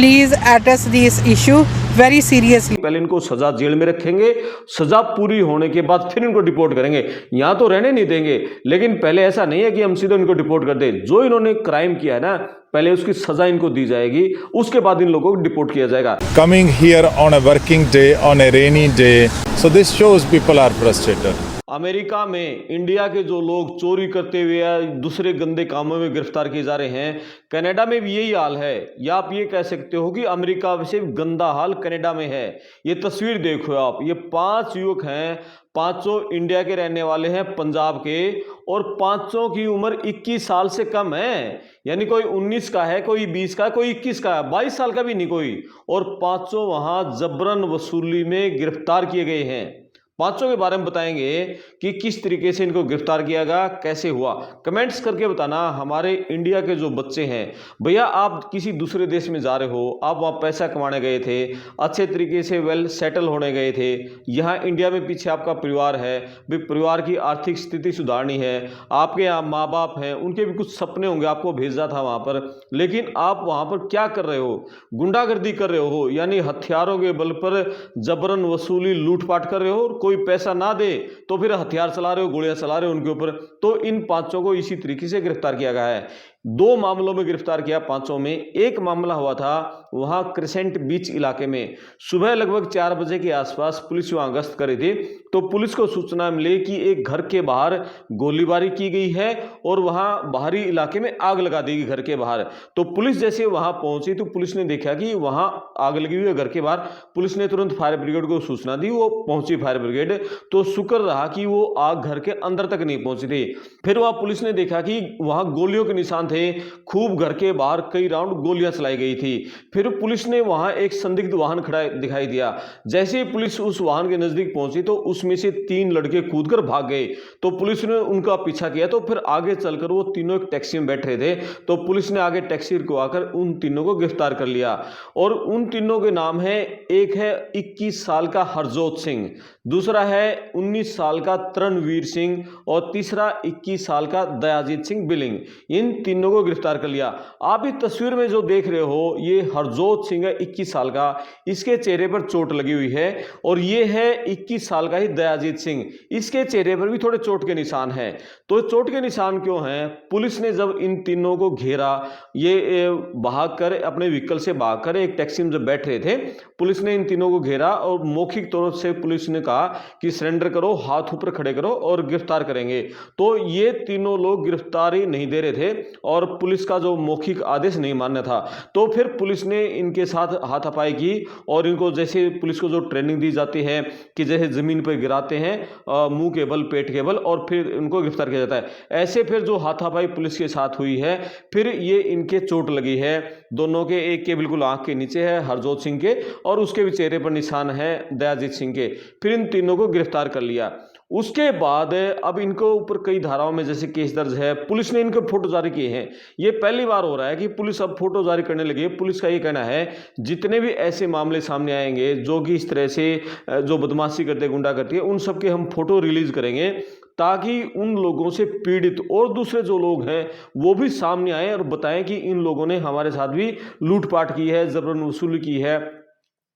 please address this issue very seriously. पहले इनको सजा जेल में रखेंगे, सजा पूरी होने के बाद फिर इनको डिपोर्ट करेंगे। यहाँ तो रहने नहीं देंगे, लेकिन पहले ऐसा नहीं है कि हम सीधे इनको डिपोर्ट कर दें। जो इन्होंने क्राइम किया है ना, पहले उसकी सजा इनको दी जाएगी, उसके बाद इन लोगों को डिपोर्ट किया जाएगा। Coming here on a working day, on a rainy day, so this shows people are frustrated. America में इंडिया के जो लोग चोरी करते हुए या दूसरे गंदे कामों में गिरफ्तार किए जा रहे हैं, कनाडा में भी यही हाल है। या आप ये कह सकते हो कि अमेरिका से गंदा हाल कनाडा में है। ये तस्वीर देखो आप, ये 5 युवक हैं, पांचों इंडिया के रहने वाले हैं, पंजाब के, और पांचों की उम्र 21 साल से कम है। यानी कोई 19 का है, कोई 20 का, कोई 21 का है, 22 साल का भी नहीं कोई। और पांचों वहां जबरन वसूली में गिरफ्तार किए गए हैं। पांचों के बारे में बताएंगे कि किस तरीके से इनको गिरफ्तार किया गया, कैसे हुआ। कमेंट्स करके बताना। हमारे इंडिया के जो बच्चे हैं, भैया आप किसी दूसरे देश में जा रहे हो, आप वहाँ पैसा कमाने गए थे, अच्छे तरीके से वेल सेटल होने गए थे, यहाँ इंडिया में पीछे आपका परिवार है, भी परिवार की आर्थिक स्थिति सुधारनी है, आपके यहाँ माँ बाप हैं, उनके भी कुछ सपने होंगे, आपको भेजा था वहाँ पर, लेकिन आप वहाँ पर क्या कर रहे हो? गुंडागर्दी कर रहे हो, यानी हथियारों के बल पर जबरन वसूली, लूटपाट कर रहे हो। कोई पैसा ना दे तो फिर हथियार चला रहे हो, गोलियां चला रहे हो उनके ऊपर। तो इन पांचों को इसी तरीके से गिरफ्तार किया गया है। 2 मामलों में गिरफ्तार किया पांचों में। एक मामला हुआ था वहां क्रिसेंट बीच इलाके में, सुबह लगभग 4 बजे के आसपास पुलिस वहां गश्त कर रही थी, तो पुलिस को सूचना मिली कि एक घर के बाहर गोलीबारी की गई है और वहां बाहरी इलाके में आग लगा दी गई घर के बाहर। तो पुलिस जैसे वहां पहुंची तो पुलिस ने देखा कि वहां आग लगी हुई है घर के बाहर। पुलिस ने तुरंत फायर ब्रिगेड को सूचना दी, वो पहुंची फायर ब्रिगेड। तो शुक्र रहा कि वो आग घर के अंदर तक नहीं पहुंची थी। फिर वहां पुलिस ने देखा कि वहां गोलियों के निशान थे, खूब घर के बाहर कई राउंड गोलियां चलाई गई थी। फिर पुलिस ने वहां एक संदिग्ध वाहन खड़ा दिखाई दिया। जैसे ही पुलिस उस वाहन के नजदीक पहुंची तो उसमें से 3 लड़के कूदकर भाग गए। तो पुलिस ने उनका पीछा किया, तो फिर आगे चलकर वो तीनों एक टैक्सी में बैठ रहे थे। तो पुलिस ने आगे टैक्सी रुकवाकर उन तीनों को गिरफ्तार कर लिया। और उन तीनों के नाम है, एक है 21 साल का हरजोत सिंह, दूसरा है 19 साल का तरणवीर सिंह, और तीसरा 21 साल का दयाजीत सिंह बिलिंग। इन तीनों को गिरफ्तार कर लिया। आप इस तस्वीर में जो देख रहे हो, ये हरजोत सिंह है 21 साल का, इसके चेहरे पर चोट लगी हुई है। और ये है 21 साल का ही दयाजीत सिंह, इसके चेहरे पर भी थोड़े चोट के निशान हैं। तो चोट के निशान क्यों हैं? पुलिस ने जब इन तीनों को घेरा, ये भागकर अपने व्हीकल से भागकर एक टैक्सी में जब बैठ रहे थे, पुलिस ने इन तीनों को घेरा और मौखिक तौर से पुलिस ने कहा कि सरेंडर करो, हाथ ऊपर खड़े करो और गिरफ्तार करेंगे। तो ये तीनों लोग गिरफ्तारी नहीं दे रहे थे और पुलिस का जो मौखिक आदेश नहीं मान्य था। तो फिर पुलिस ने इनके साथ हाथापाई की और इनको, जैसे पुलिस को जो ट्रेनिंग दी जाती है कि जैसे जमीन पर गिराते हैं मुंह के बल, पेट के बल, और फिर इनको गिरफ्तार किया जाता है, ऐसे फिर जो हाथापाई पुलिस के साथ हुई है, फिर ये इनके चोट लगी है दोनों के। एक के बिल्कुल आंख के नीचे है हरजोत सिंह के, और उसके भी चेहरे पर निशान है दयाजीत सिंह के। फिर इन तीनों को गिरफ्तार कर लिया। उसके बाद अब इनको ऊपर कई धाराओं में जैसे केस दर्ज है। पुलिस ने इनके फोटो जारी किए हैं। ये पहली बार हो रहा है कि पुलिस अब फोटो जारी करने लगी है। पुलिस का ये कहना है जितने भी ऐसे मामले सामने आएंगे जो कि इस तरह से जो बदमाशी करते, गुंडा करती है, उन सबके हम फोटो रिलीज करेंगे ताकि उन लोगों से पीड़ित और दूसरे जो लोग हैं वो भी सामने आए और बताएं कि इन लोगों ने हमारे साथ भी लूटपाट की है, जबरन वसूली की है,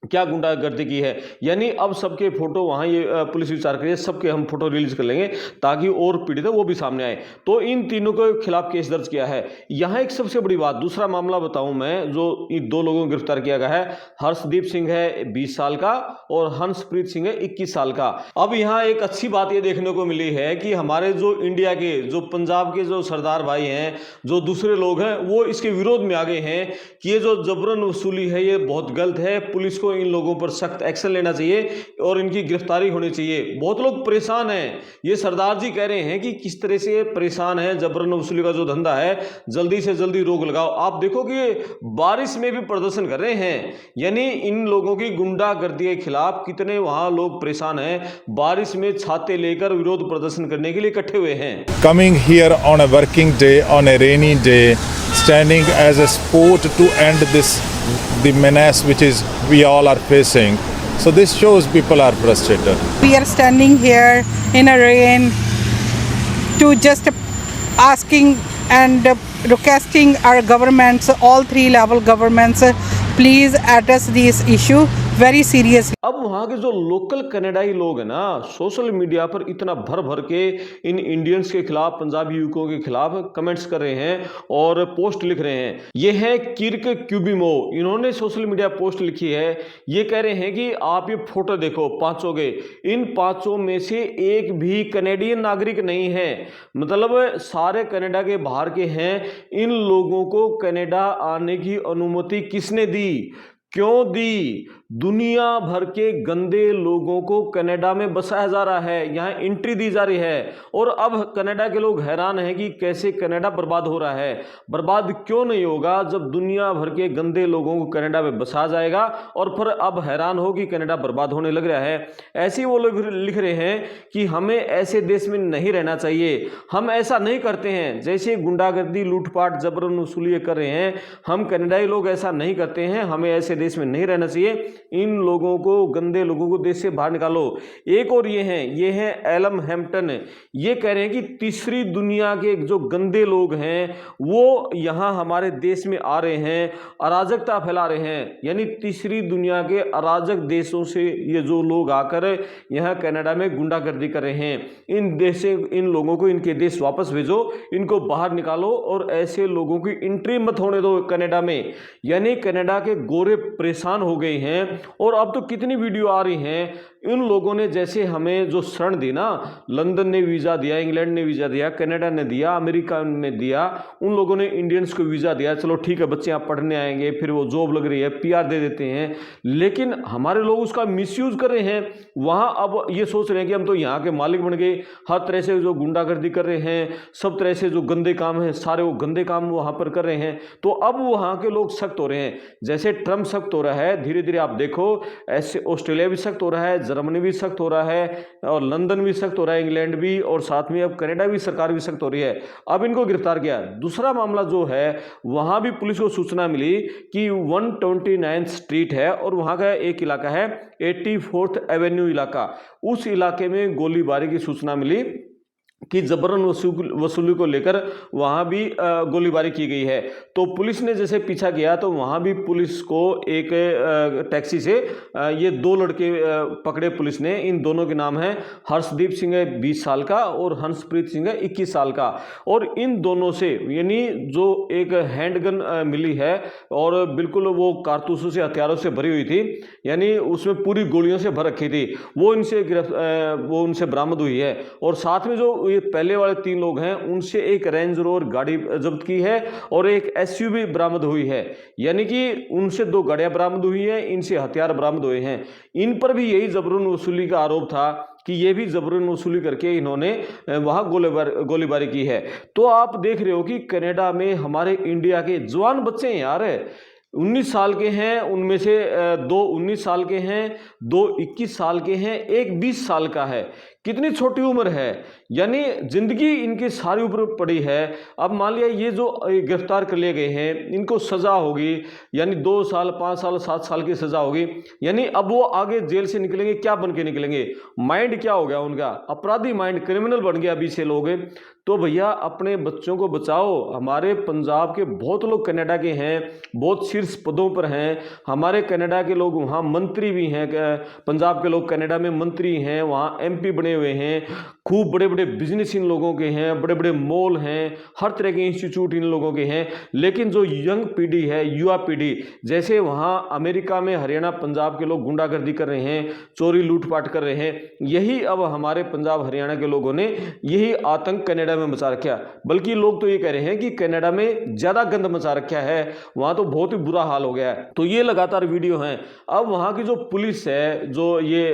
क्या गुंडागर्दी की है। यानी अब सबके फोटो वहां ये पुलिस विचार करिए, सबके हम फोटो रिलीज कर लेंगे ताकि और पीड़ित है वो भी सामने आए। तो इन तीनों के खिलाफ केस दर्ज किया है। यहां एक सबसे बड़ी बात, दूसरा मामला बताऊं मैं, जो इन 2 लोगों को गिरफ्तार किया गया है। हर्षदीप सिंह है 20 साल का और हंसप्रीत सिंह है 21 साल का। अब यहाँ एक अच्छी बात ये देखने को मिली है कि हमारे जो इंडिया के, जो पंजाब के जो सरदार भाई हैं, जो दूसरे लोग हैं, वो इसके विरोध में आ गए हैं कि ये जो जबरन वसूली है ये बहुत गलत है, पुलिस को इन लोगों पर सख्त एक्शन लेना चाहिए और इनकी गिरफ्तारी होनी चाहिए। बहुत लोग परेशान हैं। ये सरदार जी कह रहे हैं कि किस तरह से परेशान है, जबरन वसूली का जो धंधा है जल्दी से जल्दी रोक लगाओ। आप देखो कि बारिश में भी प्रदर्शन कर रहे हैं, यानी इन लोगों की गुंडागर्दी के खिलाफ कितने वहां लोग परेशान हैं, बारिश में छाते लेकर विरोध प्रदर्शन करने के लिए इकट्ठे हुए हैं। Coming here on a working day, on a rainy day, standing as a sport to end the menace which is we all are facing. So this shows people are frustrated. We are standing here in a rain to just asking and requesting our governments, all 3 level governments, please address this issue very seriously. अब वहाँ के जो local कनाडाई लोग हैं ना, social media पर इतना भर भर के इन इंडियंस के खिलाफ, पंजाबी युवकों के खिलाफ कमेंट्स कर रहे हैं और पोस्ट लिख रहे हैं। ये है किर्क क्यूबिमो, इन्होंने सोशल मीडिया पोस्ट लिखी है। ये कह रहे हैं कि आप ये फोटो देखो, पांचों के, इन पांचों में से एक भी कनेडियन नागरिक नहीं है, मतलब सारे कनाडा के बाहर के हैं। इन लोगों को कनाडा आने की अनुमति किसने दी, क्यों दी? दुनिया भर के गंदे लोगों को कनाडा में बसाया जा रहा है, यहाँ एंट्री दी जा रही है। और अब कनाडा के लोग हैरान हैं कि कैसे कनाडा बर्बाद हो रहा है। बर्बाद क्यों नहीं होगा जब दुनिया भर के गंदे लोगों को कनाडा में बसाया जाएगा, और फिर अब हैरान हो कि कनाडा बर्बाद होने लग रहा है। ऐसे ही वो लोग लिख रहे हैं कि हमें ऐसे देश में नहीं रहना चाहिए, हम ऐसा नहीं करते हैं। जैसे गुंडागर्दी, लूटपाट, जबरन वसूली कर रहे हैं, हम कनाडाई लोग ऐसा नहीं करते हैं, हमें ऐसे देश में नहीं रहना चाहिए। इन लोगों को, गंदे लोगों को देश से बाहर निकालो। एक और ये हैं एलम हैम्पटन, ये कह रहे हैं कि तीसरी दुनिया के जो गंदे लोग हैं वो यहाँ हमारे देश में आ रहे हैं, अराजकता फैला रहे हैं। यानी तीसरी दुनिया के अराजक देशों से ये जो लोग आकर यहाँ कनाडा में गुंडागर्दी कर रहे हैं, इन लोगों को इनके देश वापस भेजो, इनको बाहर निकालो और ऐसे लोगों की एंट्री मत होने दो कनाडा में। यानी कनाडा के गोरे परेशान हो गए हैं। और अब तो कितनी वीडियो आ रही हैं, इन लोगों ने जैसे हमें जो शरण दी ना, लंदन ने वीज़ा दिया, इंग्लैंड ने वीज़ा दिया, कनाडा ने दिया, अमेरिका ने दिया, उन लोगों ने इंडियंस को वीज़ा दिया। चलो ठीक है, बच्चे यहाँ पढ़ने आएंगे, फिर वो जॉब लग रही है, पीआर दे देते हैं। लेकिन हमारे लोग उसका मिसयूज़ कर रहे हैं। वहाँ अब ये सोच रहे हैं कि हम तो यहाँ के मालिक बन गए, हर तरह से जो गुंडागर्दी कर रहे हैं, सब तरह से जो गंदे काम हैं, सारे वो गंदे काम वहाँ पर कर रहे हैं। तो अब वहाँ के लोग सख्त हो रहे हैं। जैसे ट्रम्प सख्त हो रहा है, धीरे धीरे आप देखो ऐसे ऑस्ट्रेलिया भी सख्त हो रहा है, जर्मनी भी सख्त हो रहा है, और लंदन भी सख्त हो रहा है, इंग्लैंड भी, और साथ में अब कनाडा भी सरकार भी सख्त हो रही है। अब इनको गिरफ्तार किया। दूसरा मामला जो है, वहां भी पुलिस को सूचना मिली कि 129 स्ट्रीट है और वहां का एक इलाका है 84th एवेन्यू इलाका, उस इलाके में गोलीबारी की सूचना मिली कि जबरन वसूली को लेकर वहाँ भी गोलीबारी की गई है। तो पुलिस ने जैसे पीछा किया तो वहाँ भी पुलिस को एक टैक्सी से ये दो लड़के पकड़े पुलिस ने। इन दोनों के नाम हैं हर्षदीप सिंह है 20 साल का और हंसप्रीत सिंह है 21 साल का। और इन दोनों से यानी जो एक हैंडगन मिली है और बिल्कुल वो कारतूसों से, हथियारों से भरी हुई थी, यानी उसमें पूरी गोलियों से भर रखी थी, वो उनसे बरामद हुई है। और साथ में जो ये पहले वाले 3 लोग हैं उनसे एक रेंज रोवर गाड़ी जब्त की है और एक एसयूवी बरामद हुई है। यानी कि उनसे 2 गाड़ियां बरामद हुई हैं, इनसे हथियार बरामद हुए हैं। इन पर भी यही जबरन वसूली का आरोप था कि ये भी जबरन वसूली करके इन्होंने वहां गोलीबारी की है। तो आप देख रहे हो कि कनाडा में हमारे इंडिया के जवान बच्चे हैं यार, 19 साल के हैं, उनमें से 2 19 साल के हैं, 2 21 साल के हैं, एक 20 साल का है। कितनी छोटी उम्र है, यानी जिंदगी इनकी सारी ऊपर पड़ी है। अब मान लिया ये जो गिरफ्तार कर लिए गए हैं, इनको सजा होगी, यानी 2 साल 5 साल 7 साल की सजा होगी। यानी अब वो आगे जेल से निकलेंगे, क्या बन के निकलेंगे? माइंड क्या हो गया उनका? अपराधी माइंड, क्रिमिनल बन गया अभी से लोग। तो भैया अपने बच्चों को बचाओ। हमारे पंजाब के बहुत लोग कनाडा के हैं, बहुत शीर्ष पदों पर हैं। हमारे कनाडा के लोग वहाँ मंत्री भी हैं, पंजाब के लोग कनाडा में मंत्री हैं, वहाँ एमपी बने हुए हैं। खूब बड़े बड़े बिजनेस इन लोगों के हैं, बड़े बड़े मॉल हैं, हर तरह के इंस्टीट्यूट इन लोगों के हैं। लेकिन जो यंग पीढ़ी है, युवा पीढ़ी, जैसे वहाँ अमेरिका में हरियाणा पंजाब के लोग गुंडागर्दी कर रहे हैं, चोरी लूटपाट कर रहे हैं, यही अब हमारे पंजाब हरियाणा के लोगों ने यही आतंक कनाडा में मचा रखा। बल्कि लोग तो ये कह रहे हैं कि कनाडा में ज्यादा गंद मचा रखा है, वहां तो बहुत ही बुरा हाल हो गया है। तो ये लगातार वीडियो हैं। अब वहां की जो पुलिस है, जो ये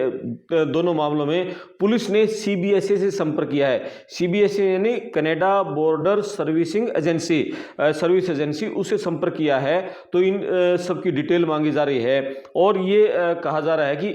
दोनों मामलों में पुलिस ने सीबीएसए से संपर्क किया है। सीबीएसए यानी Canada border servicing agency, service agency, उससे संपर्क किया है। तो इन सबकी डिटेल मांगी जा रही है और ये कहा जा रहा है कि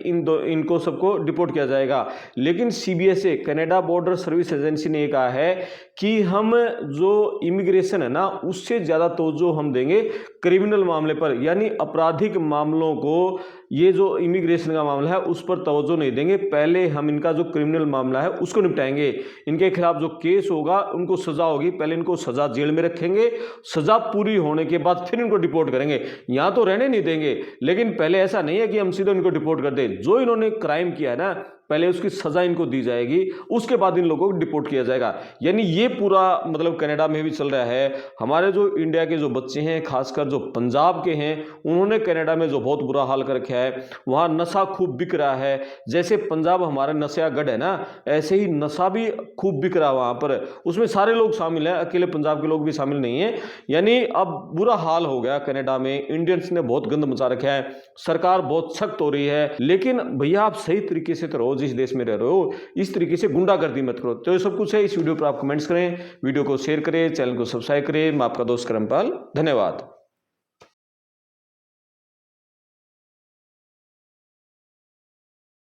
इनको सबको डिपोर्ट किया जाएगा। लेकिन CBSA, Canada border service agency ने कहा है कि हम जो इमिग्रेशन है ना, उससे ज़्यादा तवज्जो हम देंगे क्रिमिनल मामले पर, यानी आपराधिक मामलों को ये जो इमिग्रेशन का मामला है उस पर तवज्जो नहीं देंगे, पहले हम इनका जो क्रिमिनल मामला है उसको निपटाएंगे, इनके खिलाफ जो केस होगा उनको सजा होगी, पहले इनको सजा जेल में रखेंगे, सजा पूरी होने के बाद फिर इनको डिपोर्ट करेंगे। यहाँ तो रहने नहीं देंगे, लेकिन पहले ऐसा नहीं है कि हम सीधे इनको डिपोर्ट कर दें। जो इन्होंने क्राइम किया है ना, पहले उसकी सजा इनको दी जाएगी, उसके बाद इन लोगों को डिपोर्ट किया जाएगा। यानी ये पूरा मतलब कनाडा में भी चल रहा है। हमारे जो इंडिया के जो बच्चे हैं, खासकर जो पंजाब के हैं, उन्होंने कनाडा में जो बहुत बुरा हाल कर रखा है, वहाँ नशा खूब बिक रहा है। जैसे पंजाब हमारा नशा गढ़ है ना, ऐसे ही नशा भी खूब बिक रहा है वहाँ पर। उसमें सारे लोग शामिल हैं, अकेले पंजाब के लोग भी शामिल नहीं है। यानी अब बुरा हाल हो गया कनाडा में, इंडियंस ने बहुत गंद मचा रखा है, सरकार बहुत सख्त हो रही है। लेकिन भैया आप सही तरीके से तो रहो, जिस देश में रह रहे हो, इस तरीके से गुंडागर्दी मत करो। तो ये सब कुछ है इस वीडियो पर। आप कमेंट्स करें, वीडियो को शेयर करें, चैनल को सब्सक्राइब करें। मैं आपका दोस्त करमपाल, धन्यवाद।